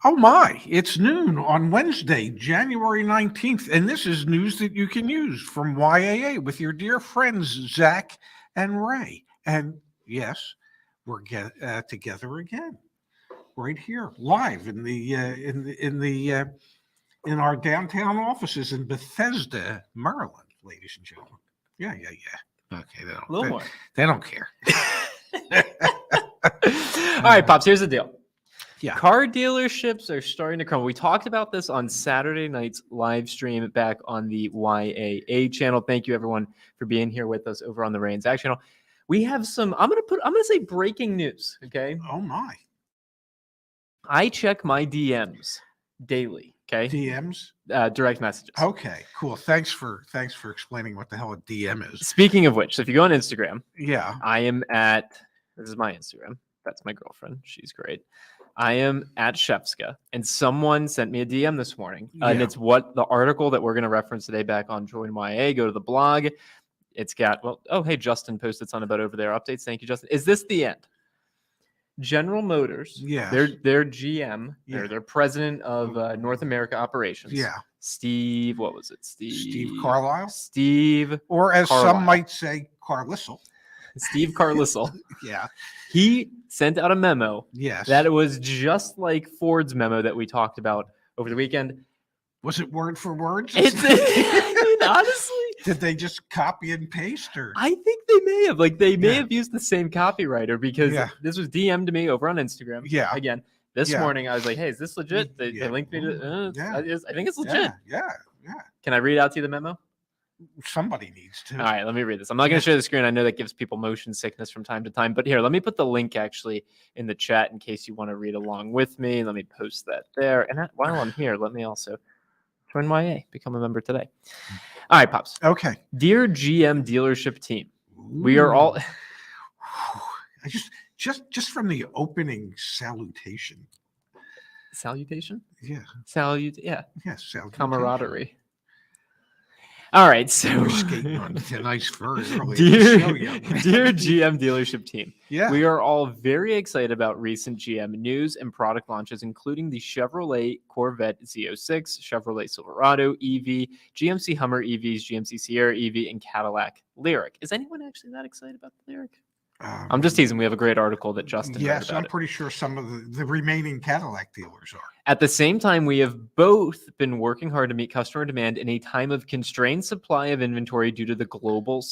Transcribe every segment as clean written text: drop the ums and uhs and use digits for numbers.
Oh my, it's noon on Wednesday, January 19th, and this is news that you can use from YAA with your dear friends, Zach and Ray. And yes, we're together again, right here, live in our downtown offices in Bethesda, Maryland, ladies and gentlemen. Yeah. Okay, A little more. They don't care. All right, Pops, here's the deal. Yeah. Car dealerships are starting to crumble. We talked about this on Saturday night's live stream back on the YAA channel. Thank you, everyone, for being here with us over on the Ray and Zach channel. We have some, I'm going to say breaking news, okay? Oh, my. I check my DMs daily, okay? DMs? Direct messages. Okay, cool. Thanks for explaining what the hell a DM is. Speaking of which, so if you go on Instagram, yeah, I am at, this is my Instagram. That's my girlfriend. She's great. I am at Shevska, and someone sent me a DM this morning, and it's what the article that we're going to reference today back on Join YA. Go to the blog. It's got, hey, Justin posted something about over there. Updates. Thank you, Justin. Is this the end? General Motors, their GM, their president of North America operations. Yeah. Steve, what was it? Steve Carlisle? Steve. Or as Carlisle. some might say, Carlisle. Steve Carlisle. Yeah. He sent out a memo. Yes. That it was just like Ford's memo that we talked about over the weekend. Was it word for word? Honestly. Did they just copy and paste? Or I think they may have. They may have used the same copywriter because this was DM'd to me over on Instagram. Yeah. Again, this morning I was like, hey, is this legit? They linked me to I think it's legit. Yeah. Can I read out to you the memo? Somebody needs to. All right, let me read this. I'm not going to share the screen. I know that gives people motion sickness from time to time. But here, let me put the link actually in the chat in case you want to read along with me. Let me post that there. And while I'm here, let me also join YA. Become a member today. All right, Pops. Okay. Dear GM dealership team, we are all... just from the opening salutation. Salutation? Yeah. Yeah, salutation. Camaraderie. All right, so we're skating on thin ice very early. Dear GM dealership team, yeah, we are all very excited about recent GM news and product launches, including the Chevrolet Corvette Z06, Chevrolet Silverado EV, GMC Hummer EVs, GMC Sierra EV, and Cadillac Lyriq. Is anyone actually that excited about the Lyriq? I'm just teasing. We have a great article that Justin wrote about I'm pretty sure some of the remaining Cadillac dealers are. At the same time, we have both been working hard to meet customer demand in a time of constrained supply of inventory due to the global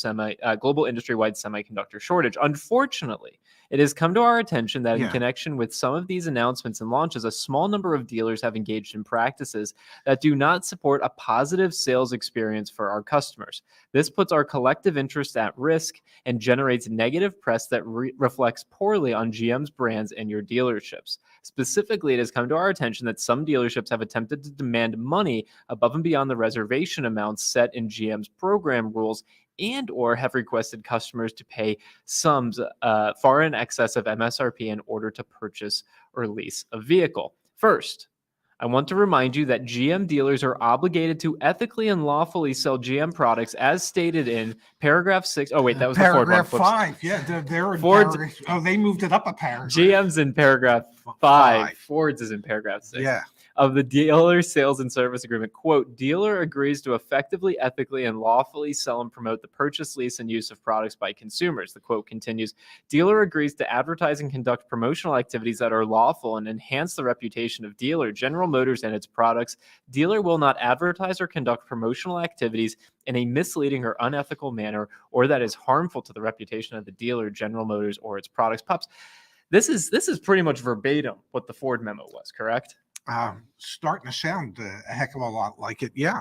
industry-wide semiconductor shortage. Unfortunately, it has come to our attention that in connection with some of these announcements and launches, a small number of dealers have engaged in practices that do not support a positive sales experience for our customers. This puts our collective interest at risk and generates negative press that reflects poorly on GM's brands and your dealerships. Specifically, it has come to our attention that some dealerships have attempted to demand money above and beyond the reservation amounts set in GM's program rules and or have requested customers to pay sums far in excess of MSRP in order to purchase or lease a vehicle. First, I want to remind you that GM dealers are obligated to ethically and lawfully sell GM products as stated in paragraph 6. Oh, wait, that was paragraph the Ford one. 5. Yeah, they're in Ford's, they moved it up a paragraph. GM's in paragraph 5. Ford's is in paragraph 6. Yeah. Of the dealer sales and service agreement, quote, dealer agrees to effectively, ethically, and lawfully sell and promote the purchase, lease, and use of products by consumers. The quote continues, dealer agrees to advertise and conduct promotional activities that are lawful and enhance the reputation of dealer, General Motors, and its products. Dealer will not advertise or conduct promotional activities in a misleading or unethical manner or that is harmful to the reputation of the dealer, General Motors, or its products. Pops, this is pretty much verbatim what the Ford memo was, correct? Starting to sound a heck of a lot like it. Yeah.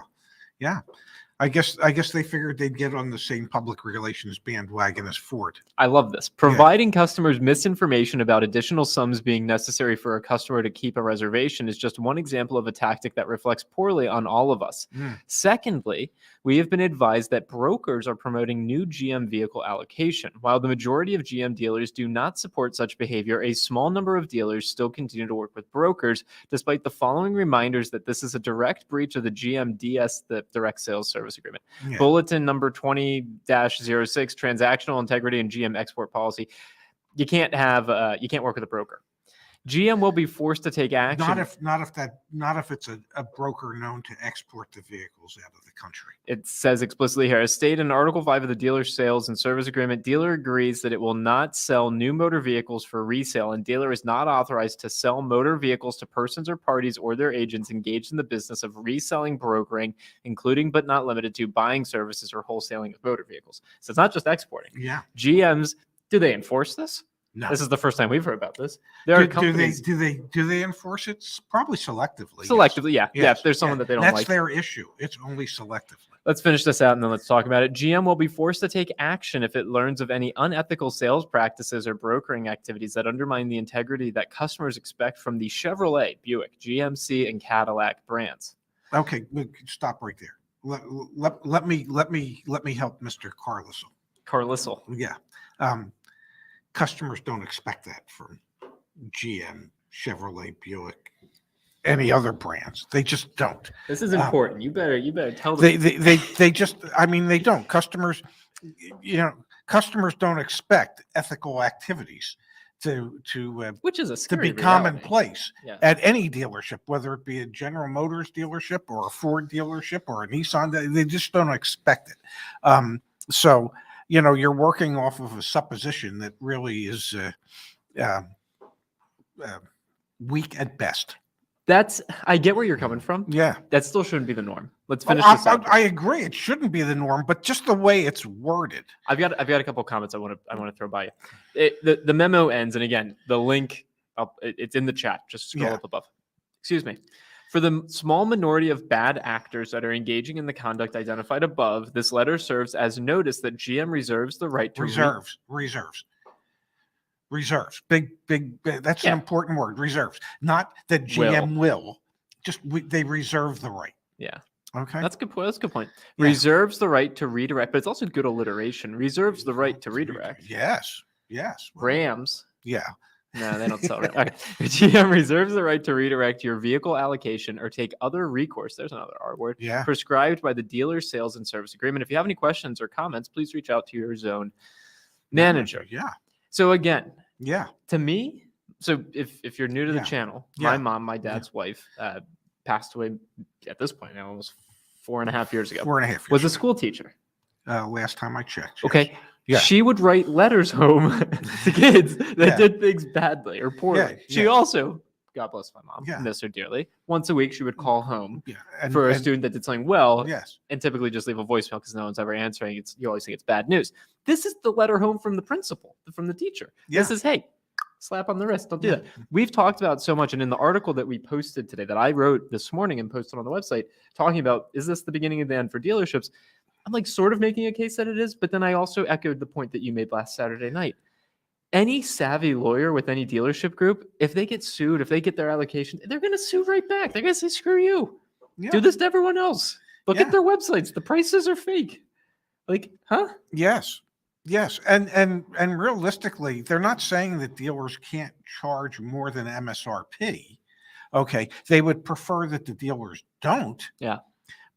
I guess they figured they'd get on the same public relations bandwagon as Ford. I love this. Providing customers misinformation about additional sums being necessary for a customer to keep a reservation is just one example of a tactic that reflects poorly on all of us. Secondly, we have been advised that brokers are promoting new GM vehicle allocation. While the majority of GM dealers do not support such behavior, a small number of dealers still continue to work with brokers, despite the following reminders that this is a direct breach of the GM DS, the direct sales service agreement. Bulletin number 20-06, transactional integrity and GM export policy. You can't work with a broker. GM will be forced to take action. Not if it's a broker known to export the vehicles out of the country. It says explicitly here, as stated in Article 5 of the dealer sales and service agreement, dealer agrees that it will not sell new motor vehicles for resale, and dealer is not authorized to sell motor vehicles to persons or parties or their agents engaged in the business of reselling, brokering, including but not limited to buying services or wholesaling of motor vehicles. So it's not just exporting. Yeah. GMs, do they enforce this? No. This is the first time we've heard about this. There are companies. Do they enforce it? Probably selectively. Selectively, yes. yeah. If there's someone that they don't like. like. That's their issue. It's only selectively. Let's finish this out and then let's talk about it. GM will be forced to take action if it learns of any unethical sales practices or brokering activities that undermine the integrity that customers expect from the Chevrolet, Buick, GMC, and Cadillac brands. Okay, stop right there. Let me help Mr. Carlisle. Carlisle. Yeah. Customers don't expect that from GM, Chevrolet, Buick, any other brands. They just don't. This is important. You better tell them. They just, I mean, they don't. Customers don't expect ethical activities to which is a to be scary commonplace reality. at any dealership, whether it be a General Motors dealership or a Ford dealership or a Nissan. They just don't expect it. So you're working off of a supposition that really is weak at best. I get where you're coming from. Yeah. That still shouldn't be the norm. Let's finish this up. I agree. It shouldn't be the norm, but just the way it's worded. I've got a couple of comments I want to throw by you. The memo ends, and again, the link, it's in the chat. Just scroll up above. Excuse me. For the small minority of bad actors that are engaging in the conduct identified above, this letter serves as notice that GM reserves the right to reserves. Big. That's an important word. Reserves, not that GM will. Just they reserve the right. Yeah. Okay. That's a good point. Yeah. Reserves the right to redirect, but it's also good alliteration. Reserves the right to redirect. Yes. Rams. Yeah. No, they don't sell it. Okay. GM reserves the right to redirect your vehicle allocation or take other recourse. There's another R word. Yeah. Prescribed by the dealer's sales and service agreement. If you have any questions or comments, please reach out to your zone manager. Yeah. So again, to me, so if you're new to the channel, my mom, my dad's wife, passed away at this point now almost 4.5 years ago. 4.5 years. Was a school teacher. Last time I checked. Yes. Okay. Yeah. She would write letters home to kids that did things badly or poorly. Yeah. She also, God bless my mom, Yeah. miss her dearly. Once a week, she would call home and, for a student that did something well. Yes. And typically just leave a voicemail because no one's ever answering. You always think it's bad news. This is the letter home from the principal, from the teacher. Yeah. This is, hey, slap on the wrist. Don't do that. We've talked about so much. And in the article that we posted today that I wrote this morning and posted on the website, talking about, is this the beginning of the end for dealerships? I'm like sort of making a case that it is, but then I also echoed the point that you made last Saturday night. Any savvy lawyer with any dealership group, if they get sued, if they get their allocation, they're going to sue right back. They're going to say, screw you. Yeah. Do this to everyone else. Look at their websites. The prices are fake. Like, huh? Yes. And realistically, they're not saying that dealers can't charge more than MSRP. Okay. They would prefer that the dealers don't. Yeah.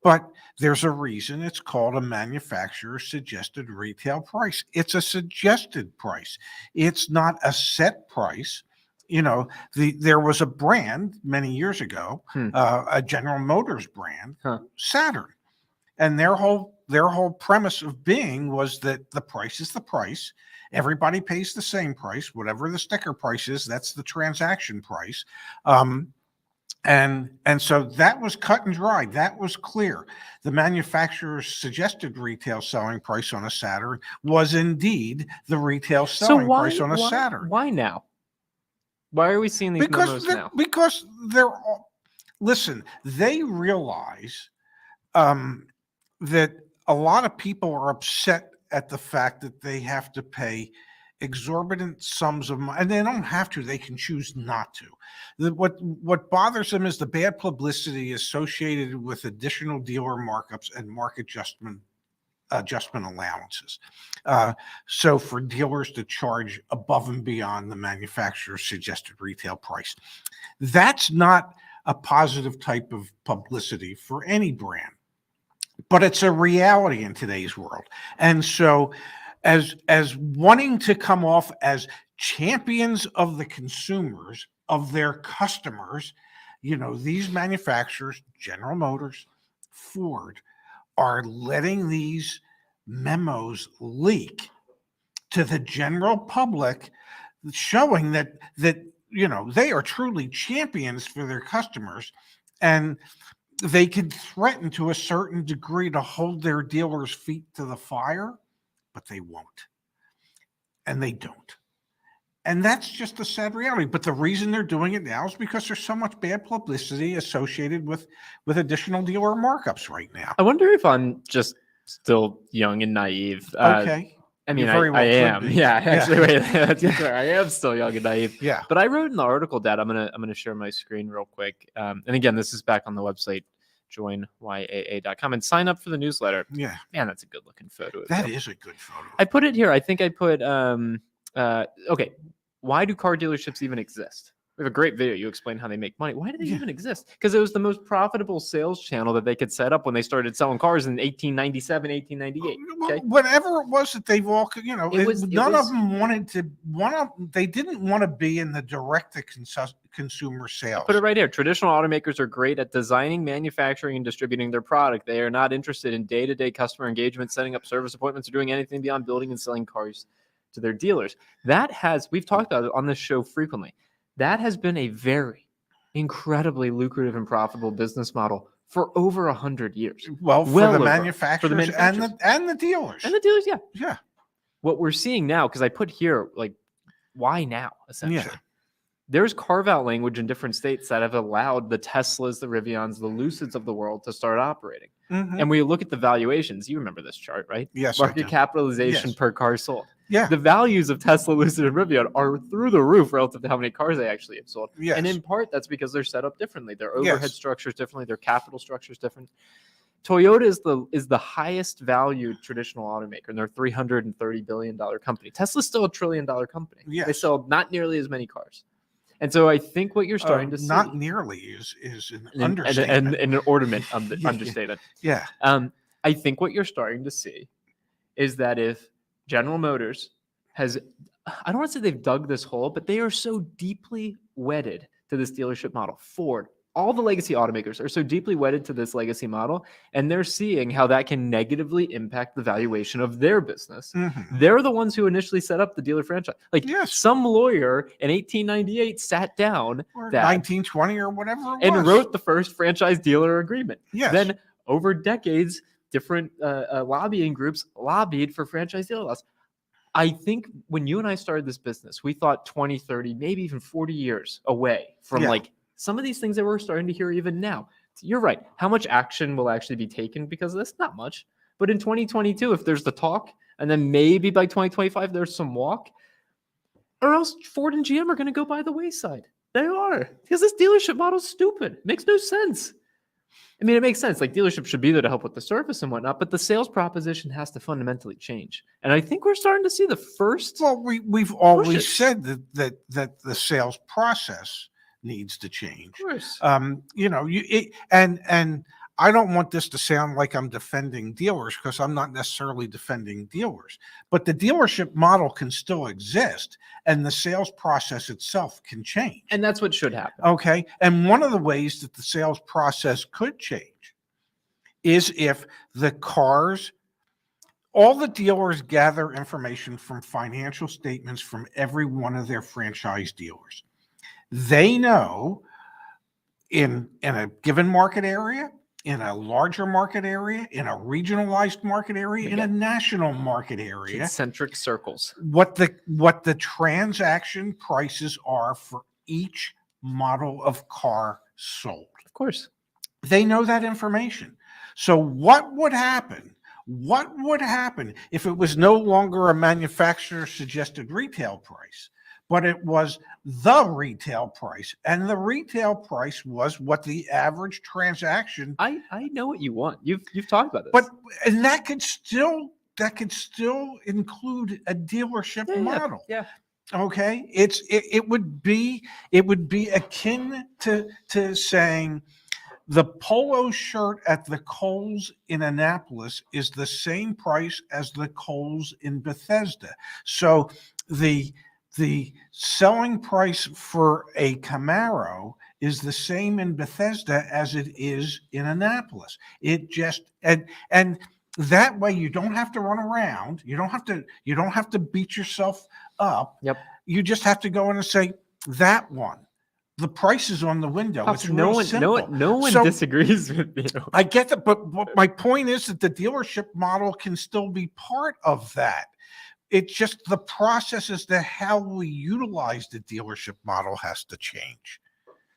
But there's a reason it's called a manufacturer's suggested retail price. It's a suggested price. It's not a set price. There was a brand many years ago, a General Motors brand, Saturn, and their whole premise of being was that the price is the price. Everybody pays the same price, whatever the sticker price is. That's the transaction price. And so that was cut and dry. That was clear. The manufacturer's suggested retail selling price on a Saturn was indeed the retail selling price on a Saturn. Why now? Why are we seeing these memos now? Because they realize that a lot of people are upset at the fact that they have to pay exorbitant sums of money, and they don't have to. They can choose not to. What bothers them is the bad publicity associated with additional dealer markups and market adjustment allowances. So for dealers to charge above and beyond the manufacturer's suggested retail price, that's not a positive type of publicity for any brand, but it's a reality in today's world. And so as wanting to come off as champions of the consumers of their customers, these manufacturers, General Motors, Ford, are letting these memos leak to the general public, showing that they are truly champions for their customers, and they can threaten to a certain degree to hold their dealers' feet to the fire, but they won't. And they don't. And that's just a sad reality. But the reason they're doing it now is because there's so much bad publicity associated with additional dealer markups right now. I wonder if I'm just still young and naive. Okay. I mean, very well I could am. be. Yeah, actually, wait, that's Yeah. fair. I am still young and naive. Yeah. But I wrote in the article, Dad. I'm gonna share my screen real quick. And again, this is back on the website, joinyaa.com, and sign up for the newsletter. Yeah. Man, that's a good looking photo. That is a good photo. I put it here. I think I put okay. Why do car dealerships even exist? We have a great video. You explain how they make money. Why do they even exist? Because it was the most profitable sales channel that they could set up when they started selling cars in 1897, 1898. Okay? Whatever it was that they've all, none of them wanted to. They didn't want to be in the direct to consumer sales. Put it right here. Traditional automakers are great at designing, manufacturing, and distributing their product. They are not interested in day-to-day customer engagement, setting up service appointments, or doing anything beyond building and selling cars to their dealers. We've talked about it on this show frequently. That has been a very incredibly lucrative and profitable business model for over 100 years. Well, for the manufacturers and the dealers. And the dealers, yeah. Yeah. What we're seeing now, because I put here, like, why now, essentially? Yeah. There's carve-out language in different states that have allowed the Teslas, the Rivians, the Lucids of the world to start operating. Mm-hmm. And we look at the valuations. You remember this chart, right? Yes. Market capitalization per car sold. Yeah. The values of Tesla, Lucid, and Rivian are through the roof relative to how many cars they actually have sold. Yes. And in part, that's because they're set up differently. Their overhead structure is differently. Their capital structure is different. Toyota is the highest valued traditional automaker, and they're a $330 billion company. Tesla's still $1 trillion company. Yes. They sell not nearly as many cars. And so I think what you're starting to see... Not nearly is an understatement. And an ornament understatement. Yeah. I think what you're starting to see is that if General Motors has, I don't want to say they've dug this hole, but they are so deeply wedded to this dealership model. Ford, all the legacy automakers are so deeply wedded to this legacy model, and they're seeing how that can negatively impact the valuation of their business. Mm-hmm. They're the ones who initially set up the dealer franchise. Like some lawyer in 1898 sat down or 1920 or whatever it was, and wrote the first franchise dealer agreement. Yes. Then over decades, different lobbying groups lobbied for franchise dealer laws. I think when you and I started this business, we thought 20, 30, maybe even 40 years away from like some of these things that we're starting to hear even now. You're right. How much action will actually be taken because of this? Not much. But in 2022, if there's the talk, and then maybe by 2025, there's some walk, or else Ford and GM are going to go by the wayside. They are. Because this dealership model is stupid. It makes no sense. I mean, it makes sense. Like, dealerships should be there to help with the service and whatnot, but the sales proposition has to fundamentally change. And I think we're starting to see the first. Well, we've always said that the sales process needs to change. Of course. And I don't want this to sound like I'm defending dealers, because I'm not necessarily defending dealers, but the dealership model can still exist and the sales process itself can change. And that's what should happen. Okay. And one of the ways that the sales process could change is if all the dealers gather information from financial statements from every one of their franchise dealers. They know in a given market area, in a larger market area, in a regionalized market area, in a national market area, concentric circles, what the transaction prices are for each model of car sold. Of course. They know that information. So what would happen? What would happen if it was no longer a manufacturer suggested retail price, but it was the retail price, and the retail price was what the average transaction. I know what you want. You've talked about this, but and that could still include a dealership model. Yeah. Okay. It would be akin to saying the polo shirt at the Kohl's in Annapolis is the same price as the Kohl's in Bethesda. So the the selling price for a Camaro is the same in Bethesda as it is in Annapolis. It just and that way you don't have to run around. You don't have to beat yourself up. Yep. You just have to go in and say that one. The price is on the window. Pops, It's no real one, simple. no one So- disagrees with you. I get that, but my point is that the dealership model can still be part of that. It's just the process as to how we utilize the dealership model has to change.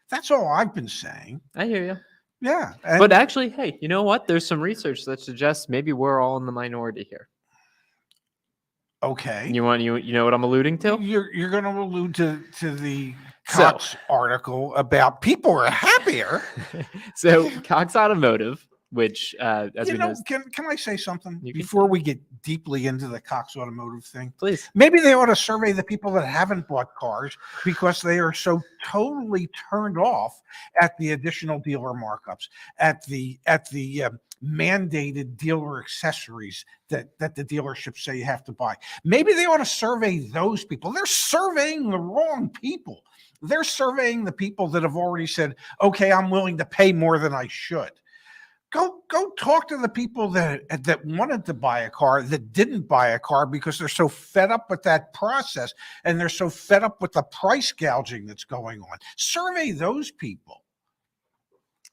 That's all I've been saying. I hear you. Yeah. But actually, hey, you know what? There's some research that suggests maybe we're all in the minority here. Okay. You know what I'm alluding to? You're going to allude to the So- Cox article about people are happier. So Cox Automotive, which as You we know, know, can I say something You can before say it. we get deeply into the Cox Automotive thing? please. Maybe they ought to survey the people that haven't bought cars because they are so totally turned off at the additional dealer markups, at the mandated dealer accessories that the dealerships say you have to buy. Maybe they ought to survey those people. They're surveying the wrong people. They're surveying the people that have already said, okay, I'm willing to pay more than I should. Go talk to the people that wanted to buy a car that didn't buy a car because they're so fed up with that process and they're so fed up with the price gouging that's going on. Survey those people.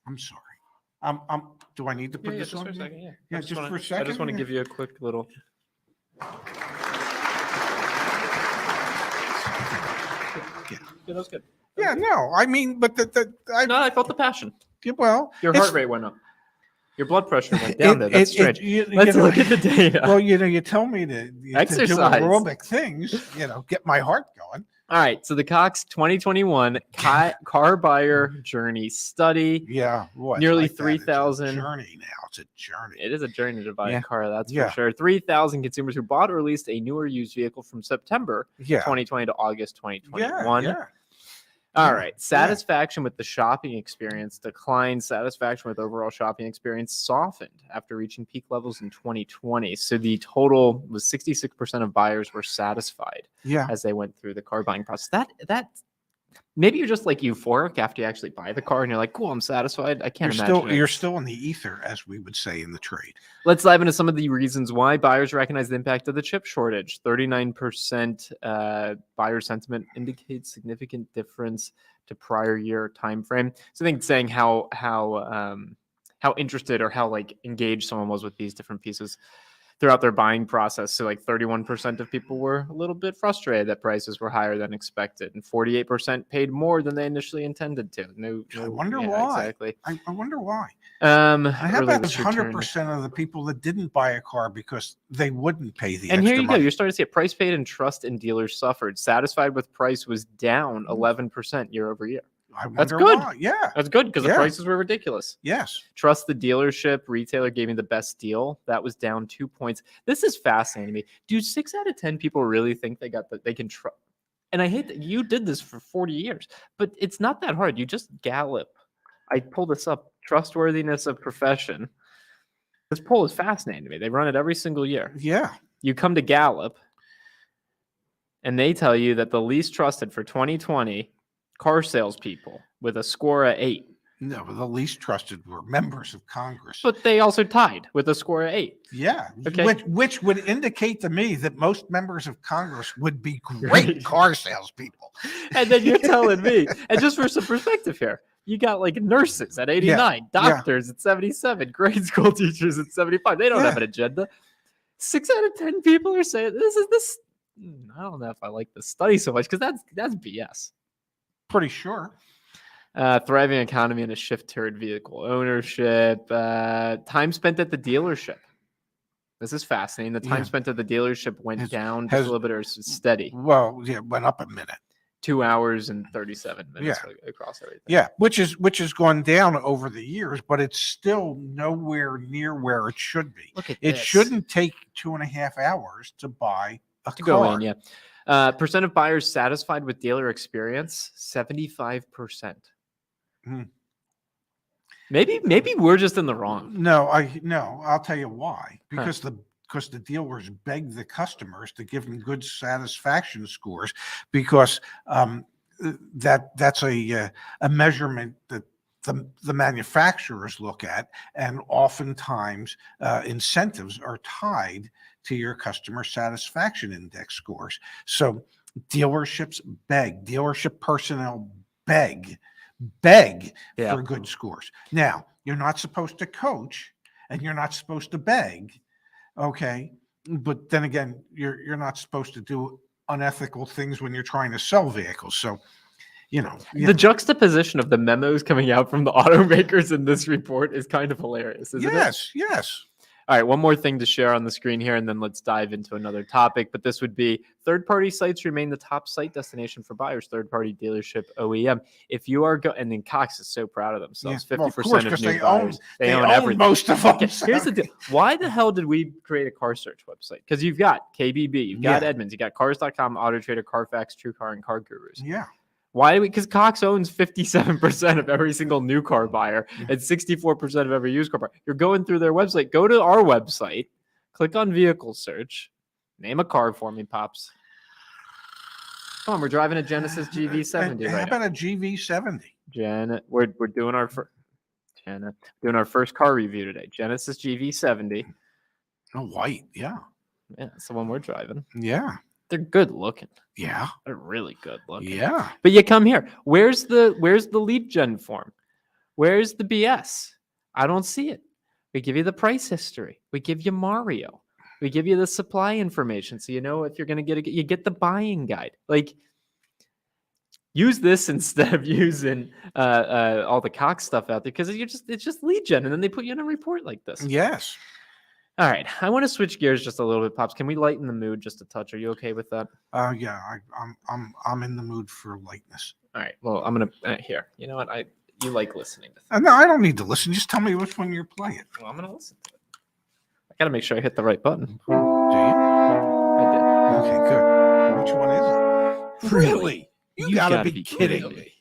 I'm sorry. Do I need to put this just on? for a here? second. Yeah, Yeah, I just wanna- for a I second. just want to Yeah. give you a quick little. Yeah. Yeah, that was good. Yeah, no, I mean, but No, I felt the passion. well, Your it's- heart rate went up. Your blood pressure went down there. That's strange. you Let's know, look at the data. Well, you tell me to do Exercise. aerobic things, get my heart going. All right. So the Cox 2021 car buyer journey study. Yeah, what? Nearly It's 3,000. a journey now. It's a journey. It is a journey to buy Yeah. a car, that's Yeah. for sure. 3,000 consumers who bought or leased a new or used vehicle from September Yeah, 2020 to August yeah, 2021. yeah. All Yeah, right. Satisfaction with the shopping experience declined. Satisfaction with overall shopping experience softened after reaching peak levels in 2020. So the total was 66% of buyers were satisfied Yeah. as they went through the car buying process. That maybe you're just like euphoric after you actually buy the car and you're like, cool, I'm satisfied. I can't imagine. You're still in the ether, as we would say in the trade. Let's dive into some of the reasons why buyers recognize the impact of the chip shortage. 39% buyer sentiment indicates significant difference to prior year time frame. So I think it's saying how interested or how like engaged someone was with these different pieces throughout their buying process. So like 31% of people were a little bit frustrated that prices were higher than expected, and 48% paid more than they initially intended to. I wonder yeah, why. Exactly. I wonder why. How And how about 100% of the people that didn't buy a car because they wouldn't pay the And extra here you go. money? You're starting to see it. Price paid and trust in dealers suffered. Satisfied with price was down 11% year over year. I wonder That's good. why. Yeah. That's good because the Yeah. prices were ridiculous. Yes. Trust the dealership. Retailer gave me the best deal. That was down 2 points. This is fascinating to me. Do 6 out of 10 people really think they can trust? And I hate that you did this for 40 years, but it's not that hard. You just Gallup. I pulled this up. Trustworthiness of profession. This poll is fascinating to me. They run it every single year. Yeah. You come to Gallup and they tell you that the least trusted for 2020 car salespeople with a score of 8. No, the least trusted were members of Congress. But they also tied with a score of 8. Yeah. Okay. Which would indicate to me that most members of Congress would be great Right. car salespeople. And then you're telling me, and just for some perspective here, you got like nurses at 89, Yeah. doctors at 77, grade school teachers at 75. They don't Yeah. have an agenda. 6 out of 10 people are saying this. I don't know if I like this study so much because that's BS. Pretty sure. Thriving economy and a shift toward vehicle ownership. Time spent at the dealership. This is fascinating. The time Yeah. spent at the dealership went down just has- a little bit or steady. Well, yeah, it went up a minute. 2 hours and 37 minutes across everything. Yeah, which has gone down over the years, but it's still nowhere near where it should be. Look at It this. shouldn't take 2.5 hours to buy a to car. go in, yeah. Percent of buyers satisfied with dealer experience, 75%. Hmm. Maybe we're just in the wrong. No, I'll tell you why. Because the because the dealers beg the customers to give them good satisfaction scores, because that's a measurement that the manufacturers look at, and oftentimes incentives are tied to your customer satisfaction index scores. So dealerships beg, dealership personnel beg Yeah. for good scores. Now, you're not supposed to coach and you're not supposed to beg, okay? But then again, you're not supposed to do unethical things when you're trying to sell vehicles. So, The juxtaposition of the memos coming out from the automakers in this report is kind of hilarious, isn't it? Yes. All right, one more thing to share on the screen here, and then let's dive into another topic. But this would be third-party sites remain the top site destination for buyers, third-party dealership OEM. If you are and then Cox is so proud of themselves. 50% of new buyers. They own everything. Most of them. Okay, here's the deal. Why the hell did we create a car search website? Because you've got KBB, you've got Edmunds, you got Cars.com, Auto Trader, Carfax, TrueCar, and Car Gurus. Yeah. Why do we? Because Cox owns 57% of every single new car buyer and 64% of every used car buyer. You're going through their website. Go to our website, click on vehicle search, name a car for me, Pops. Come on, we're driving a Genesis GV70 How right about now. a GV70? Janet, we're doing our doing our first car review today. Genesis GV70. Oh, white. Yeah. Yeah, that's the one we're driving. Yeah. They're good looking. Yeah. They're really good looking. Yeah. But you come here. Where's the lead gen form? Where's the BS? I don't see it. We give you the price history. We give you Mario. We give you the supply information, so you know if you're going to get you get the buying guide. Like, use this instead of using all the Cox stuff out there, because it's just lead gen, and then they put you in a report like this. Yes. All right, I want to switch gears just a little bit, Pops. Can we lighten the mood just a touch? Are you okay with that? Yeah. I'm in the mood for lightness. All right. Well, I'm gonna here. You know what? You like listening to things. No, I don't need to listen. Just tell me which one you're playing. Well, I'm gonna listen to it. I gotta make sure I hit the right button. Do you? I Okay, good. Which one is it? Really? You gotta be kidding kidding me.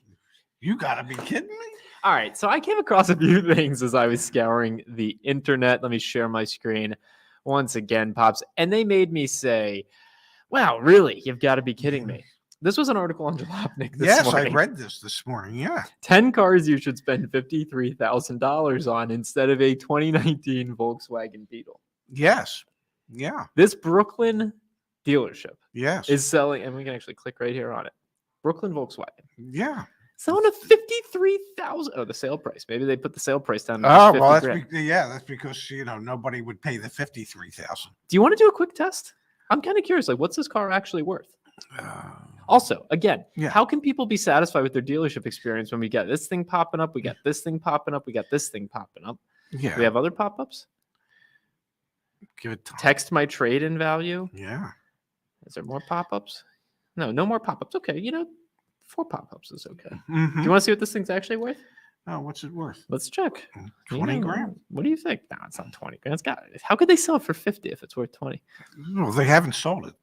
You gotta be kidding me. All right, so I came across a few things as I was scouring the internet. Let me share my screen once again, Pops. And they made me say, wow, really? You've got to be kidding me. This was an article on Jalopnik this morning. I read this morning. Yeah. 10 cars you should spend $53,000 on instead of a 2019 Volkswagen Beetle. Yes. Yeah. This Brooklyn dealership Yes. is selling, and we can actually click right here on it. Brooklyn Volkswagen. Yeah. Selling a $53,000. Oh, the sale price. Maybe they put the sale price down. To Oh, well, that's because nobody would pay the $53,000. Do you want to do a quick test? I'm kind of curious. Like, what's this car actually worth? Also, again, how can people be satisfied with their dealership experience when we get this thing popping up, we got this thing popping up, we got this thing popping up? Yeah. Do we have other pop-ups? Give it time. Text my trade-in value. Yeah. Is there more pop-ups? No more pop-ups. Okay, 4 pop-ups is okay. Mm-hmm. Do you want to see what this thing's actually worth? Oh, what's it worth? Let's check. 20 grand. What do you think? No, it's not 20 grand. How could they sell it for 50 if it's worth 20? Well, they haven't sold it.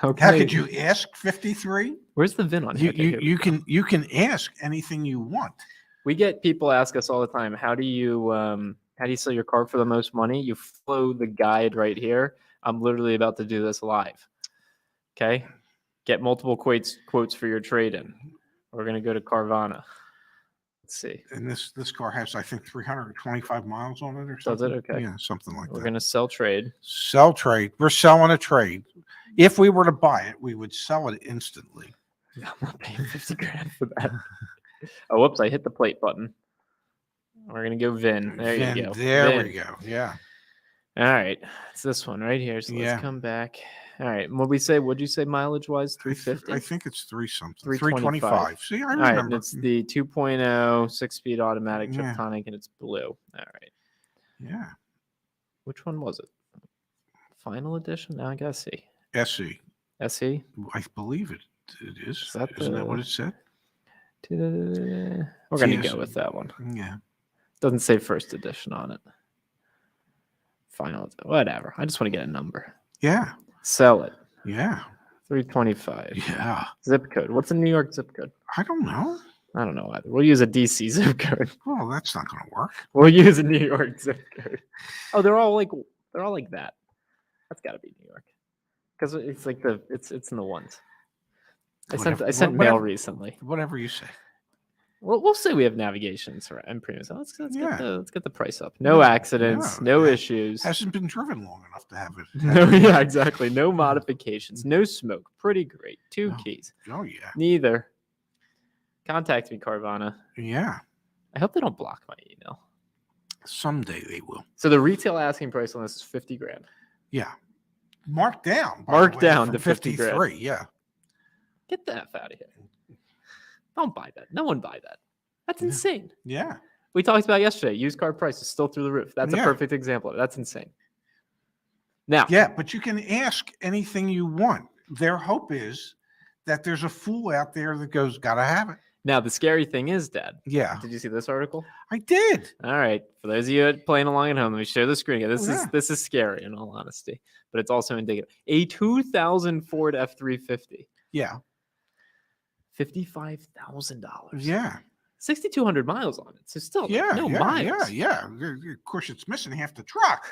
Okay. How could you ask 53? Where's the VIN on here? You can ask anything you want. We get people ask us all the time, how do you sell your car for the most money? You follow the guide right here. I'm literally about to do this live. Okay. Get multiple quotes for your trade-in. We're going to go to Carvana. Let's see. And this car has, I think, 325 miles on it or something. Does it? Okay. Yeah, something like that. We're going to sell trade. Sell trade. We're selling a trade. If we were to buy it, we would sell it instantly. I'm not paying 50 grand for that. Oh, whoops. I hit the plate button. We're going to go VIN. There you go. There VIN. we go. Yeah. All right. It's this one right here. So let's come back. All right. What'd you say mileage wise? 350? I think it's 3-something. 325. See, I All remember. right. It's the 2.0 6-speed automatic Triptonic, and it's blue. All right. Yeah. Which one was it? Final edition? Now I gotta see. SE. SE? I believe it is. Isn't that what it said? We're gonna go with that one. Yeah. Doesn't say first edition on it. Final, whatever. I just want to get a number. Yeah. Sell it. Yeah. 325. Yeah. Zip code. What's the New York zip code? I don't know. I don't know either. We'll use a DC zip code. Well, that's not going to work. We'll use a New York zip code. Oh, they're all like that. That's got to be New York, because it's like it's in the ones. I Whatever- sent mail whatever- recently. Whatever you say. We'll say we have navigation and premium. So let's Yeah. get the price up. No accidents, no it issues. Hasn't been driven long enough to have it. No, yeah, exactly. No modifications, no smoke. Pretty great. 2 keys. Oh yeah. Neither. Contact me, Carvana. Yeah. I hope they don't block my email. Someday they will. So the retail asking price on this is $50,000. Yeah. Marked down. Marked down from to $50,000. 53. Yeah. Get the F out of here. Don't buy that. No one buy that. That's insane. Yeah. We talked about yesterday. Used car prices still through the roof. That's a Yeah. perfect example. That's insane. Now, Yeah, but you can ask anything you want. Their hope is that there's a fool out there that goes, gotta have it. the scary thing is, Dad. Yeah. Did you see this article? I did. All right. For those of you playing along at home, let me share the screen again. Yeah. This is scary in all honesty, but it's also indicative. A 2000 Ford F350, Yeah. $55,000. Yeah. 6,200 miles on it. So still Yeah. no yeah, miles. Yeah. Of course, it's missing half the truck.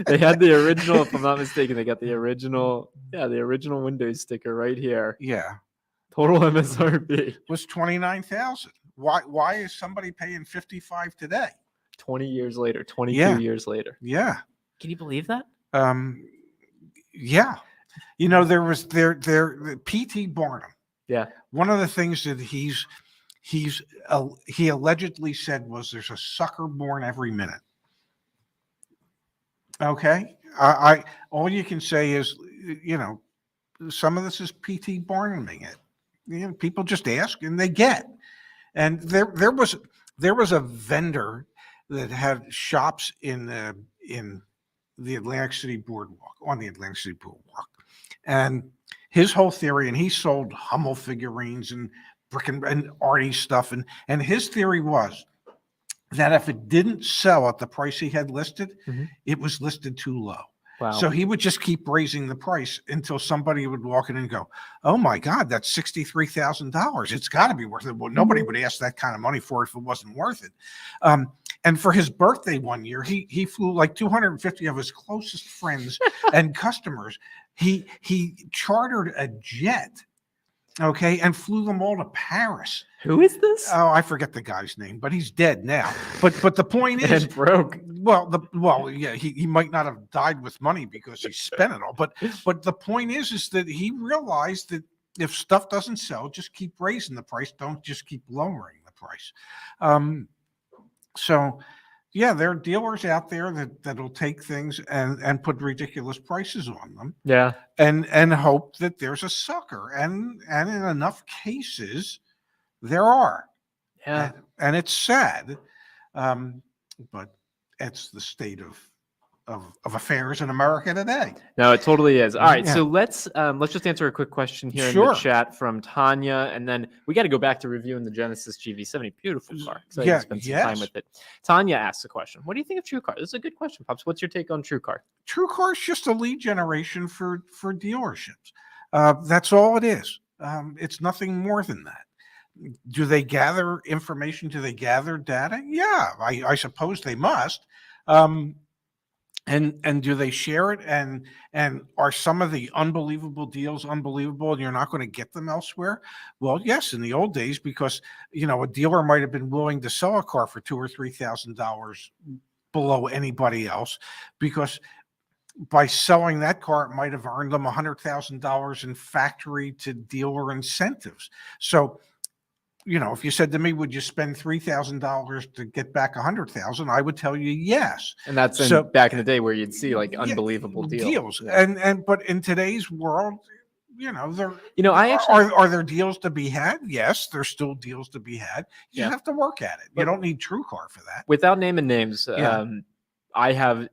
They had the original, if I'm not mistaken, they got the original Windows sticker right here. Yeah. Total MSRP. Was 29,000. Why is somebody paying 55 today? 20 years later, 22 Yeah. years later. Yeah. Can you believe that? Yeah. There was the PT Barnum. Yeah. One of the things that he allegedly said was there's a sucker born every minute. Okay. I all you can say is, some of this is PT Barnuming it. People just ask and they get. And there was a vendor that had shops in the Atlantic City Boardwalk, on the Atlantic City Boardwalk. And his whole theory, and he sold Hummel figurines and brick and arty stuff. And his theory was that if it didn't sell at the price he had listed, it was listed too low. Wow. So he would just keep raising the price until somebody would walk in and go, "Oh my God, that's $63,000. It's got to be worth it." Well, nobody would ask that kind of money for it if it wasn't worth it. And for his birthday one year, he flew like 250 of his closest friends and customers. He chartered a jet, okay, and flew them all to Paris. Who is this? Oh, I forget the guy's name, but he's dead now. But the point is, And broke. Yeah, he might not have died with money because he spent it all. But the point is that he realized that if stuff doesn't sell, just keep raising the price. Don't just keep lowering the price. So yeah, there are dealers out there that'll take things and put ridiculous prices on them. Yeah. And hope that there's a sucker. And in enough cases, there are. Yeah. And it's sad. But it's the state of affairs in America today. No, it totally is. All right, Yeah. so let's just answer a quick question here in Sure. the chat from Tanya, and then we got to go back to reviewing the Genesis GV70. Beautiful car. Excited Yeah, to spend some time yes. with it. Tanya asks a question. What do you think of TrueCar? This is a good question, Pops. What's your take on TrueCar? TrueCar is just a lead generation for dealerships. That's all it is. It's nothing more than that. Do they gather information? Do they gather data? Yeah, I suppose they must. And do they share it? And are some of the unbelievable deals unbelievable and you're not going to get them elsewhere? Well, yes, in the old days, because a dealer might have been willing to sell a car for $2,000 or $3,000 below anybody else, because by selling that car, it might have earned them $100,000 in factory to dealer incentives. So, if you said to me, would you spend $3,000 to get back $100,000? I would tell you yes. And that's back in the day where you'd see like unbelievable deals. Yeah. But in today's world, there I actually are there deals to be had? Yes, there's still deals to be had. You just have to work at it. You don't need TrueCar for that. Without naming names, I have,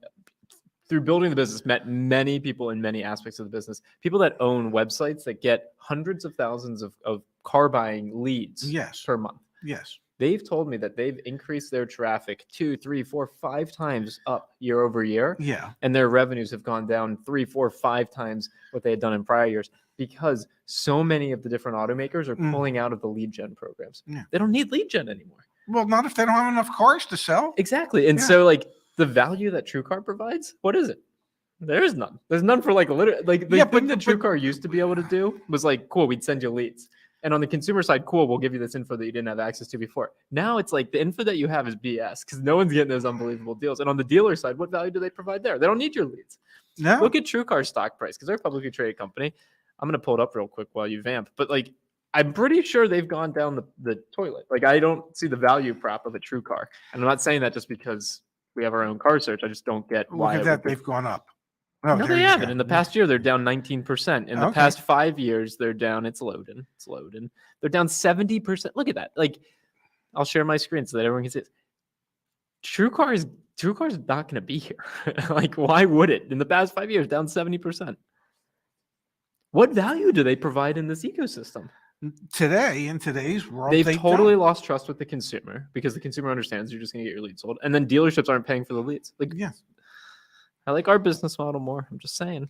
through building the business, met many people in many aspects of the business, people that own websites that get hundreds of thousands of car buying leads per month. Yes. They've told me that they've increased their traffic 2, 3, 4, 5 times up year over year. Yeah. And their revenues have gone down 3, 4, 5 times what they had done in prior years, because so many of the different automakers are pulling out of the lead gen programs. Yeah. They don't need lead gen anymore. Well, not if they don't have enough cars to sell. Exactly. And so like the value that TrueCar provides, what is it? There's none. There's none for like literally like the Yeah, thing but- that TrueCar used to be able to do was like, cool, we'd send you leads. And on the consumer side, cool, we'll give you this info that you didn't have access to before. Now it's like the info that you have is BS because no one's getting those unbelievable deals. And on the dealer side, what value do they provide there? They don't need your leads. No. Look at TrueCar's stock price because they're a publicly traded company. I'm gonna pull it up real quick while you vamp. But like, I'm pretty sure they've gone down the toilet. Like, I don't see the value prop of a TrueCar. And I'm not saying that just because we have our own car search. I just don't get Look why at it that. would be- They've gone up. Oh, No, there they you haven't. go. In the past year, they're down 19%. In the Okay. past 5 years, they're down. It's loading. It's loading. They're down 70%. Look at that. Like, I'll share my screen so that everyone can see it. TrueCar is not going to be here. Like, why would it? In the past 5 years, down 70%. What value do they provide in this ecosystem? Today, in today's world, They've they totally don't. lost trust with the consumer because the consumer understands you're just going to get your leads sold. And then dealerships aren't paying for the leads. Like, Yeah. I like our business model more. I'm just saying.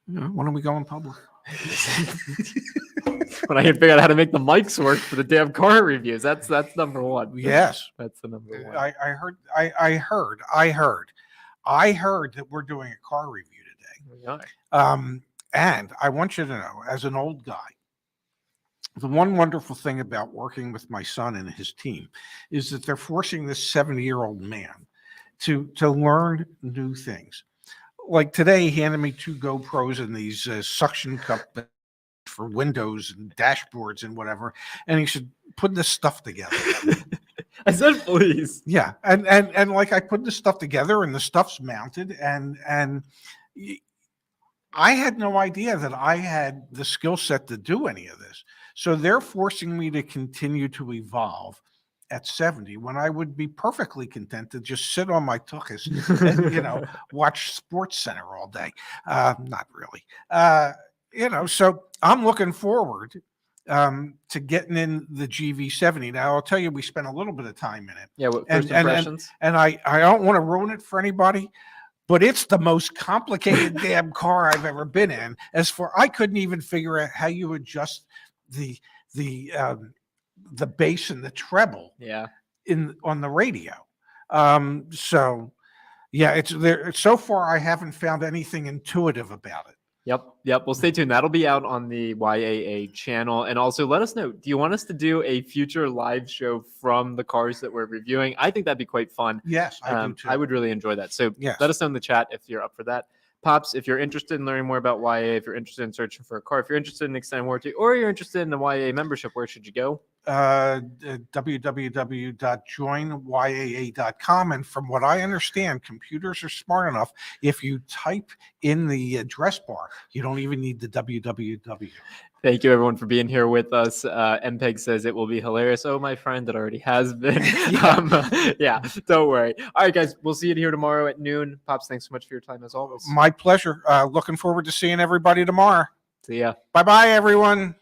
When are we going public? When I can figure out how to make the mics work for the damn car reviews. That's number one. Yes. That's the number one. I heard that we're doing a car review today. We are. And I want you to know, as an old guy, the one wonderful thing about working with my son and his team is that they're forcing this 70-year-old man to learn new things. Like today, he handed me 2 GoPros and these suction cup for windows and dashboards and whatever, and he said, put this stuff together. I said, please. Yeah, and like I put this stuff together and the stuff's mounted, and I had no idea that I had the skill set to do any of this. So they're forcing me to continue to evolve at 70 when I would be perfectly content to just sit on my tuchus and, watch Sports Center all day. Not really. So I'm looking forward to getting in the GV70. Now, I'll tell you, we spent a little bit of time in it. Yeah, what And- first and- impressions? And I don't want to ruin it for anybody, but it's the most complicated damn car I've ever been in. I couldn't even figure out how you adjust the bass and the treble Yeah. on the radio. So yeah, it's there. So far, I haven't found anything intuitive about it. Yep. Well, stay tuned. That'll be out on the YAA channel. And also let us know, do you want us to do a future live show from the cars that we're reviewing? I think that'd be quite fun. Yes, I do too. I would really enjoy that. So Yes. let us know in the chat if you're up for that. Pops, if you're interested in learning more about YA, if you're interested in searching for a car, if you're interested in extended warranty, or you're interested in the YA membership, where should you go? www.joinyaa.com. And from what I understand, computers are smart enough. If you type in the address bar, you don't even need the www. Thank you, everyone, for being here with us. MPEG says it will be hilarious. Oh, my friend, it already has been. Yeah, don't worry. All right, guys, we'll see you here tomorrow at noon. Pops, thanks so much for your time, as always. My pleasure. Looking forward to seeing everybody tomorrow. See ya. Bye-bye, everyone.